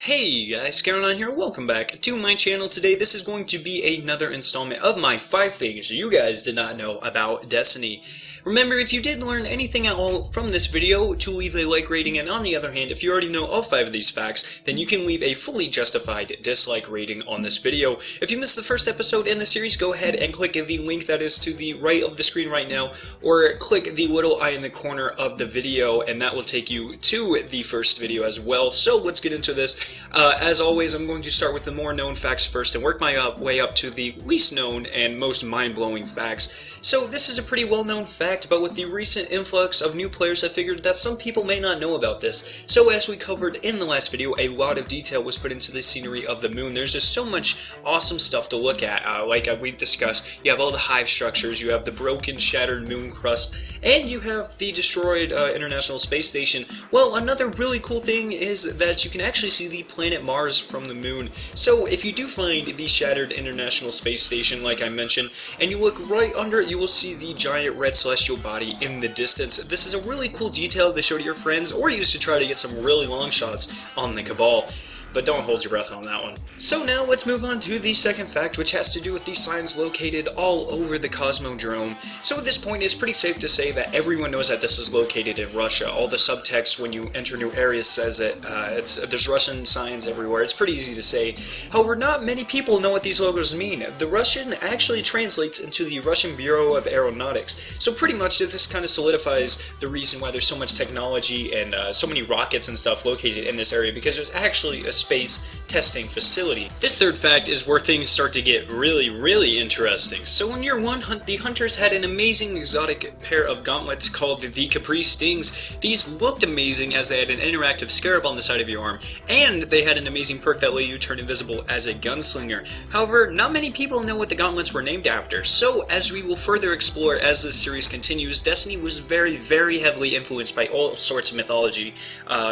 Hey guys, Caroline here, welcome back to my channel. Today this is going to be another installment of my 5 things you guys did not know about Destiny. Remember, if you did learn anything at all from this video, to leave a like rating, and on the other hand, if you already know all 5 of these facts, then you can leave a fully justified dislike rating on this video. If you missed the first episode in the series, go ahead and click the link that is to the right of the screen right now, or click the little eye in the corner of the video, and that will take you to the first video as well. So let's get into this. As always, I'm going to start with the more known facts first and work my way up to the least known and most mind-blowing facts. So this is a pretty well-known fact, but with the recent influx of new players, I figured that some people may not know about this. So as we covered in the last video, a lot of detail was put into the scenery of the moon. There's just so much awesome stuff to look at. Like we discussed, you have all the hive structures, you have the broken, shattered moon crust, and you have the destroyed International Space Station. Well, another really cool thing is that you can actually see the planet Mars from the moon. So if you do find the shattered International Space Station, like I mentioned, and you look right under it, you will see the giant red celestial body in the distance. This is a really cool detail to show to your friends, or use to try to get some really long shots on the Cabal. But don't hold your breath on that one. So now let's move on to the second fact, which has to do with the signs located all over the Cosmodrome. So at this point, it's pretty safe to say that everyone knows that this is located in Russia. All the subtext when you enter new areas says it. There's Russian signs everywhere. It's pretty easy to say. However, not many people know what these logos mean. The Russian actually translates into the Russian Bureau of Aeronautics. So pretty much this kind of solidifies the reason why there's so much technology and so many rockets and stuff located in this area, because there's actually a space testing facility. This third fact is where things start to get really interesting. So in year 1, the hunters had an amazing exotic pair of gauntlets called the Capri Stings. These looked amazing as they had an interactive scarab on the side of your arm, and they had an amazing perk that let you turn invisible as a gunslinger. However, not many people know what the gauntlets were named after, so as we will further explore as this series continues, Destiny was very heavily influenced by all sorts of mythology,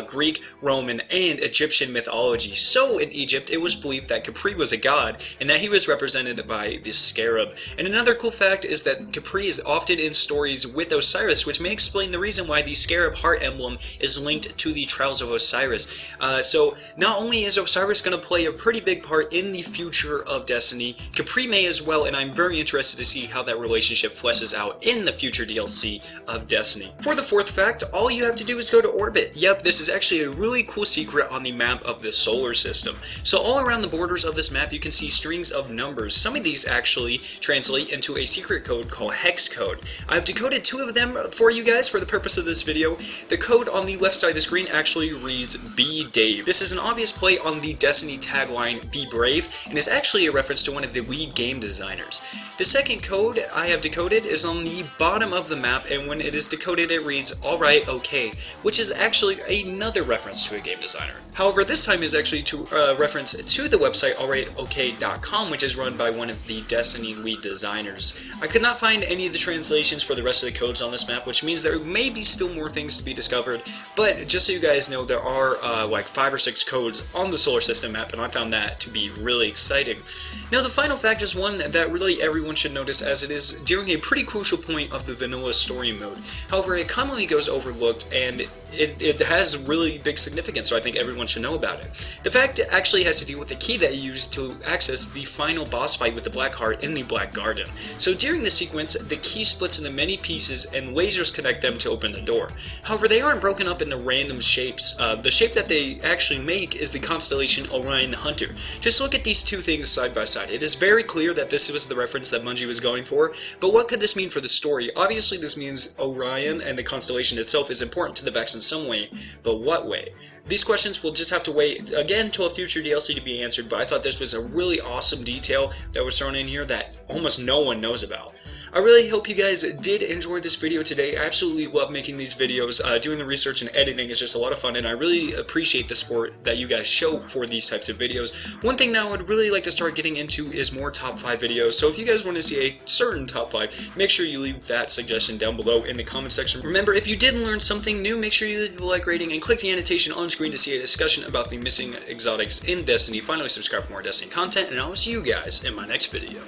Greek, Roman, and Egyptian mythology. So in Egypt, it was believed that Capri was a god, and that he was represented by this scarab. And another cool fact is that Capri is often in stories with Osiris, which may explain the reason why the scarab heart emblem is linked to the Trials of Osiris. So not only is Osiris going to play a pretty big part in the future of Destiny, Capri may as well, and I'm very interested to see how that relationship fleshes out in the future DLC of Destiny. For the fourth fact, all you have to do is go to orbit. Yep, this is actually a really cool secret on the map of the solar system. So all around the borders of this map you can see strings of numbers. Some of these actually translate into a secret code called Hex Code. I've decoded 2 of them for you guys for the purpose of this video. The code on the left side of the screen actually reads Be Dave. This is an obvious play on the Destiny tagline Be Brave, and is actually a reference to one of the lead game designers. The second code I have decoded is on the bottom of the map, and when it is decoded it reads Alright OK, which is actually another reference to a game designer. However, this time is actually to reference to the website alrightok.com, which is run by one of the Destiny lead designers. I could not find any of the translations for the rest of the codes on this map, which means there may be still more things to be discovered, but just so you guys know, there are like 5 or 6 codes on the solar system map, and I found that to be really exciting. Now the final fact is one that really everyone should notice, as it is during a pretty crucial point of the vanilla story mode. However, it commonly goes overlooked, and it has really big significance, so I think everyone should know about it. The fact actually has to do with the key that you use to access the final boss fight with the Black Heart in the Black Garden. So during the sequence, the key splits into many pieces and lasers connect them to open the door. However, they aren't broken up into random shapes. The shape that they actually make is the constellation Orion the Hunter. Just look at these 2 things side by side. It is very clear that this was the reference that Bungie was going for, but what could this mean for the story? Obviously this means Orion and the constellation itself is important to the Vex in some way, but what way? These questions will just have to wait again till a future DLC to be answered, but I thought this was a really awesome detail that was thrown in here that almost no one knows about. I really hope you guys did enjoy this video today. I absolutely love making these videos. Doing the research and editing is just a lot of fun, and I really appreciate the support that you guys show for these types of videos. One thing that I would really like to start getting into is more top 5 videos, so if you guys want to see a certain top 5, make sure you leave that suggestion down below in the comment section. Remember, if you did learn something new, make sure you leave a like rating and click the annotation on screen to see a discussion about the missing exotics in Destiny. Finally, subscribe for more Destiny content, and I will see you guys in my next video.